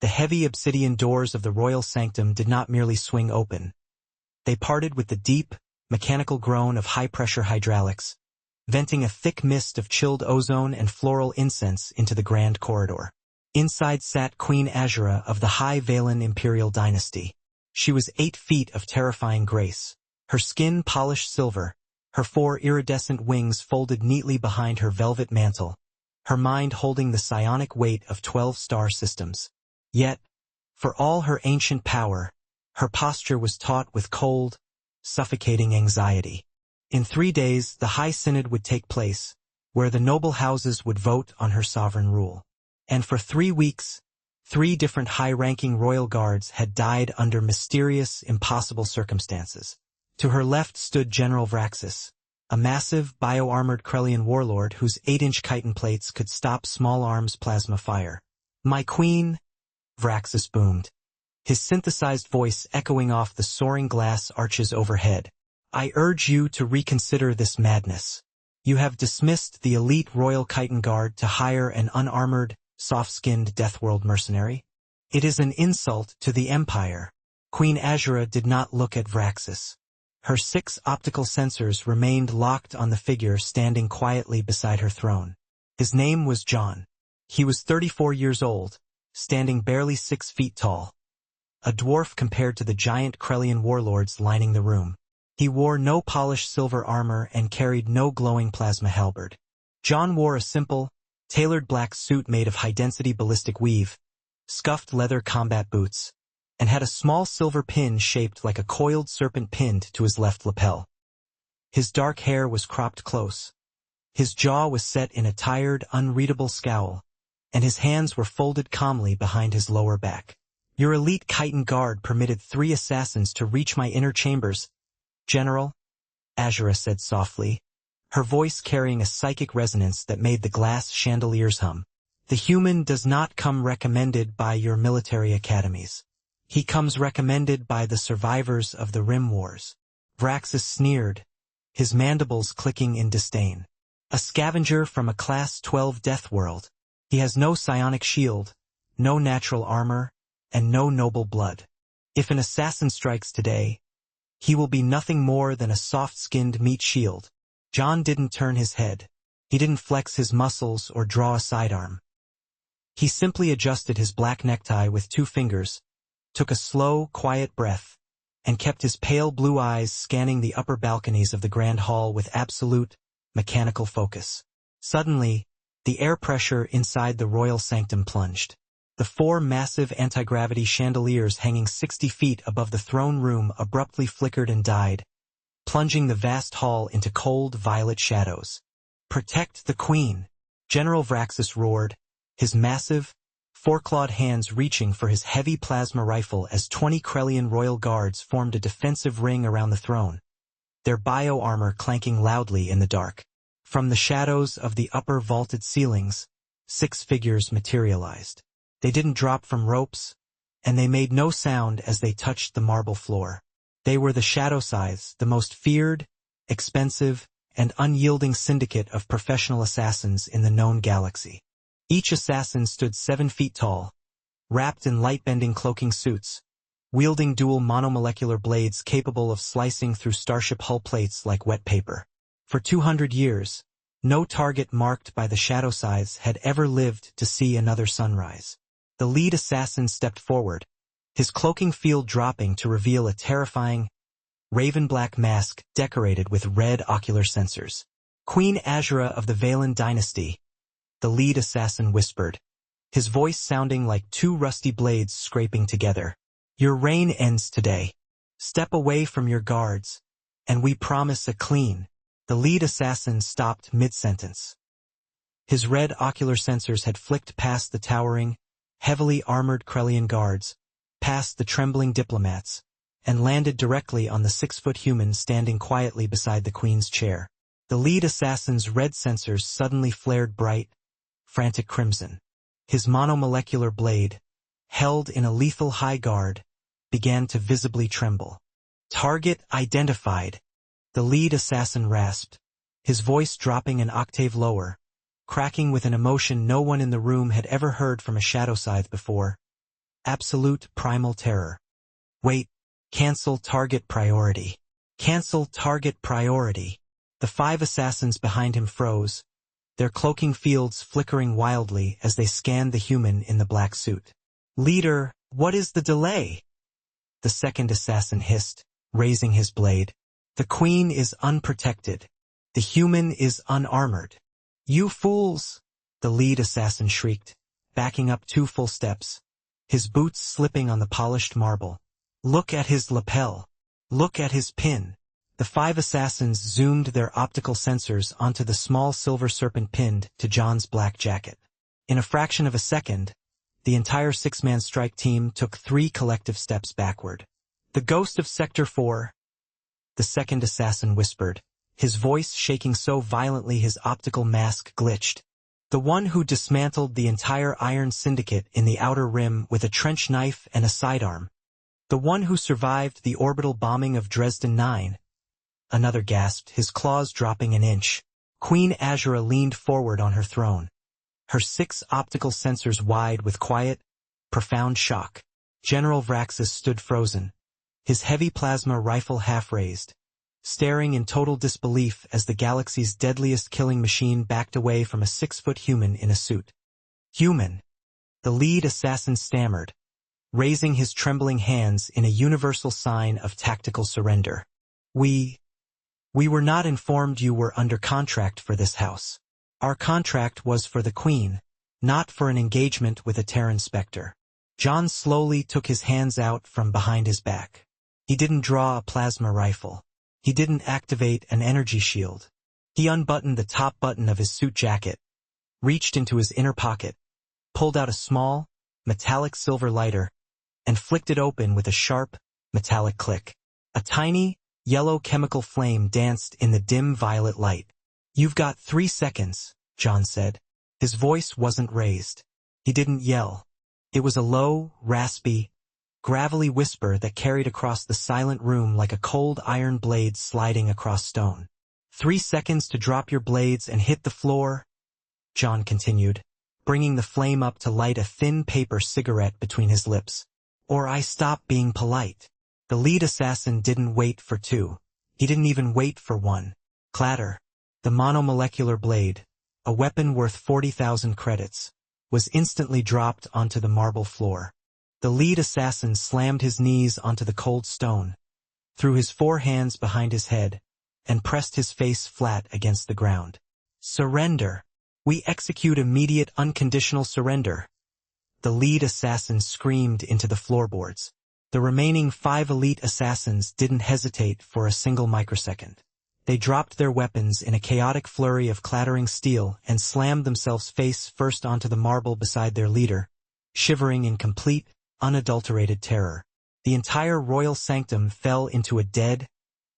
The heavy obsidian doors of the royal sanctum did not merely swing open. They parted with the deep, mechanical groan of high-pressure hydraulics, venting a thick mist of chilled ozone and floral incense into the grand corridor. Inside sat Queen Azura of the High Vaelin imperial dynasty. She was 8 feet of terrifying grace, her skin polished silver, her 4 iridescent wings folded neatly behind her velvet mantle, her mind holding the psionic weight of 12 star systems. Yet, for all her ancient power, her posture was taut with cold, suffocating anxiety. In 3 days, the High Synod would take place, where the noble houses would vote on her sovereign rule. And for 3 weeks, 3 different high-ranking royal guards had died under mysterious, impossible circumstances. To her left stood General Vraxis, a massive, bio-armored Krellian warlord whose 8-inch chitin plates could stop small arms plasma fire. "My queen," Vraxis boomed, his synthesized voice echoing off the soaring glass arches overhead. "I urge you to reconsider this madness. You have dismissed the elite royal chitin guard to hire an unarmored, soft-skinned Deathworld mercenary. It is an insult to the Empire." Queen Azura did not look at Vraxis. Her 6 optical sensors remained locked on the figure standing quietly beside her throne. His name was John. He was 34 years old, standing barely 6 feet tall. A dwarf compared to the giant Krellian warlords lining the room. He wore no polished silver armor and carried no glowing plasma halberd. John wore a simple, tailored black suit made of high-density ballistic weave, scuffed leather combat boots, and had a small silver pin shaped like a coiled serpent pinned to his left lapel. His dark hair was cropped close. His jaw was set in a tired, unreadable scowl, and his hands were folded calmly behind his lower back. "Your elite chitin guard permitted 3 assassins to reach my inner chambers, General," Azura said softly, her voice carrying a psychic resonance that made the glass chandeliers hum. "The human does not come recommended by your military academies. He comes recommended by the survivors of the Rim Wars." Vraxis sneered, his mandibles clicking in disdain. "A scavenger from a Class 12 death world. He has no psionic shield, no natural armor, and no noble blood. If an assassin strikes today, he will be nothing more than a soft-skinned meat shield." John didn't turn his head. He didn't flex his muscles or draw a sidearm. He simply adjusted his black necktie with 2 fingers, took a slow, quiet breath, and kept his pale blue eyes scanning the upper balconies of the grand hall with absolute, mechanical focus. Suddenly, the air pressure inside the royal sanctum plunged. The 4 massive anti-gravity chandeliers hanging 60 feet above the throne room abruptly flickered and died, plunging the vast hall into cold violet shadows. "Protect the Queen," General Vraxis roared, his massive, 4-clawed hands reaching for his heavy plasma rifle as 20 Krellian royal guards formed a defensive ring around the throne, their bio-armor clanking loudly in the dark. From the shadows of the upper vaulted ceilings, 6 figures materialized. They didn't drop from ropes, and they made no sound as they touched the marble floor. They were the Shadow Scythes, the most feared, expensive, and unyielding syndicate of professional assassins in the known galaxy. Each assassin stood 7 feet tall, wrapped in light-bending cloaking suits, wielding dual monomolecular blades capable of slicing through starship hull plates like wet paper. For 200 years, no target marked by the Shadow Scythes had ever lived to see another sunrise. The lead assassin stepped forward, his cloaking field dropping to reveal a terrifying, raven-black mask decorated with red ocular sensors. "Queen Azura of the Vaelin dynasty," the lead assassin whispered, his voice sounding like 2 rusty blades scraping together. "Your reign ends today. Step away from your guards, and we promise a clean." The lead assassin stopped mid-sentence. His red ocular sensors had flicked past the towering, heavily armored Krellian guards, past the trembling diplomats, and landed directly on the 6-foot human standing quietly beside the Queen's chair. The lead assassin's red sensors suddenly flared bright, frantic crimson. His monomolecular blade, held in a lethal high guard, began to visibly tremble. "Target identified," the lead assassin rasped, his voice dropping an octave lower, cracking with an emotion no one in the room had ever heard from a Shadow Scythe before. absolute primal terror. Wait, cancel target priority. Cancel target priority. The 5 assassins behind him froze, their cloaking fields flickering wildly as they scanned the human in the black suit. Leader, what is the delay? The second assassin hissed, raising his blade. The queen is unprotected. The human is unarmored. You fools! The lead assassin shrieked, backing up 2 full steps, his boots slipping on the polished marble. Look at his lapel. Look at his pin. The 5 assassins zoomed their optical sensors onto the small silver serpent pinned to John's black jacket. In a fraction of a second, the entire 6-man strike team took 3 collective steps backward. The ghost of Sector 4, the second assassin whispered, his voice shaking so violently his optical mask glitched. The one who dismantled the entire Iron Syndicate in the Outer Rim with a trench knife and a sidearm. The one who survived the orbital bombing of Dresden 9. Another gasped, his claws dropping an inch. Queen Azura leaned forward on her throne, her 6 optical sensors wide with quiet, profound shock. General Vraxis stood frozen, his heavy plasma rifle half-raised, staring in total disbelief as the galaxy's deadliest killing machine backed away from a 6-foot human in a suit. Human, the lead assassin stammered, raising his trembling hands in a universal sign of tactical surrender. We were not informed you were under contract for this house. Our contract was for the Queen, not for an engagement with a Terran Spectre. John slowly took his hands out from behind his back. He didn't draw a plasma rifle. He didn't activate an energy shield. He unbuttoned the top button of his suit jacket, reached into his inner pocket, pulled out a small, metallic silver lighter, and flicked it open with a sharp, metallic click. A tiny, yellow chemical flame danced in the dim violet light. You've got 3 seconds, John said. His voice wasn't raised. He didn't yell. It was a low, raspy, gravelly whisper that carried across the silent room like a cold iron blade sliding across stone. 3 seconds to drop your blades and hit the floor, John continued, bringing the flame up to light a thin paper cigarette between his lips. Or I stop being polite. The lead assassin didn't wait for 2. He didn't even wait for 1. Clatter. The monomolecular blade, a weapon worth 40,000 credits, was instantly dropped onto the marble floor. The lead assassin slammed his knees onto the cold stone, threw his 4 hands behind his head, and pressed his face flat against the ground. Surrender. We execute immediate unconditional surrender. The lead assassin screamed into the floorboards. The remaining 5 elite assassins didn't hesitate for a single microsecond. They dropped their weapons in a chaotic flurry of clattering steel and slammed themselves face first onto the marble beside their leader, shivering in complete, unadulterated terror. The entire royal sanctum fell into a dead,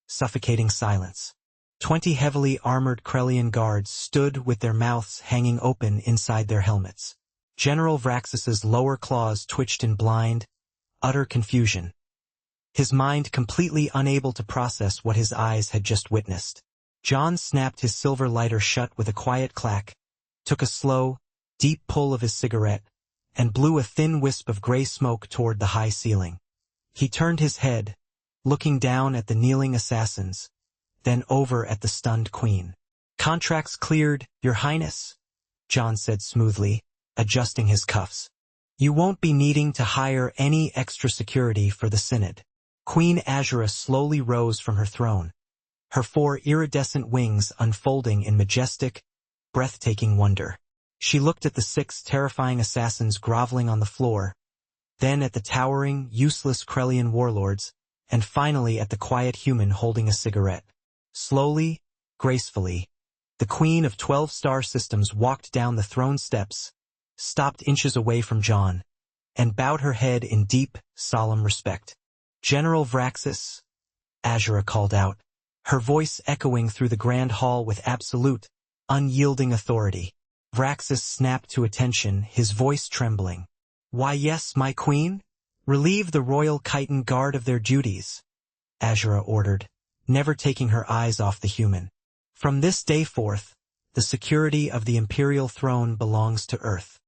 suffocating silence. 20 heavily armored Krellian guards stood with their mouths hanging open inside their helmets. General Vraxis's lower claws twitched in blind, utter confusion, his mind completely unable to process what his eyes had just witnessed. John snapped his silver lighter shut with a quiet clack, took a slow, deep pull of his cigarette, and blew a thin wisp of gray smoke toward the high ceiling. He turned his head, looking down at the kneeling assassins, then over at the stunned queen. Contracts cleared, Your Highness, John said smoothly, adjusting his cuffs. You won't be needing to hire any extra security for the Synod. Queen Azura slowly rose from her throne, her 4 iridescent wings unfolding in majestic, breathtaking wonder. She looked at the 6 terrifying assassins groveling on the floor, then at the towering, useless Krellian warlords, and finally at the quiet human holding a cigarette. Slowly, gracefully, the Queen of 12 star systems walked down the throne steps, stopped inches away from John, and bowed her head in deep, solemn respect. General Vraxis, Azura called out, her voice echoing through the grand hall with absolute, unyielding authority. Vraxis snapped to attention, his voice trembling. Why yes, my queen? Relieve the royal chitin guard of their duties, Azura ordered, never taking her eyes off the human. From this day forth, the security of the imperial throne belongs to Earth.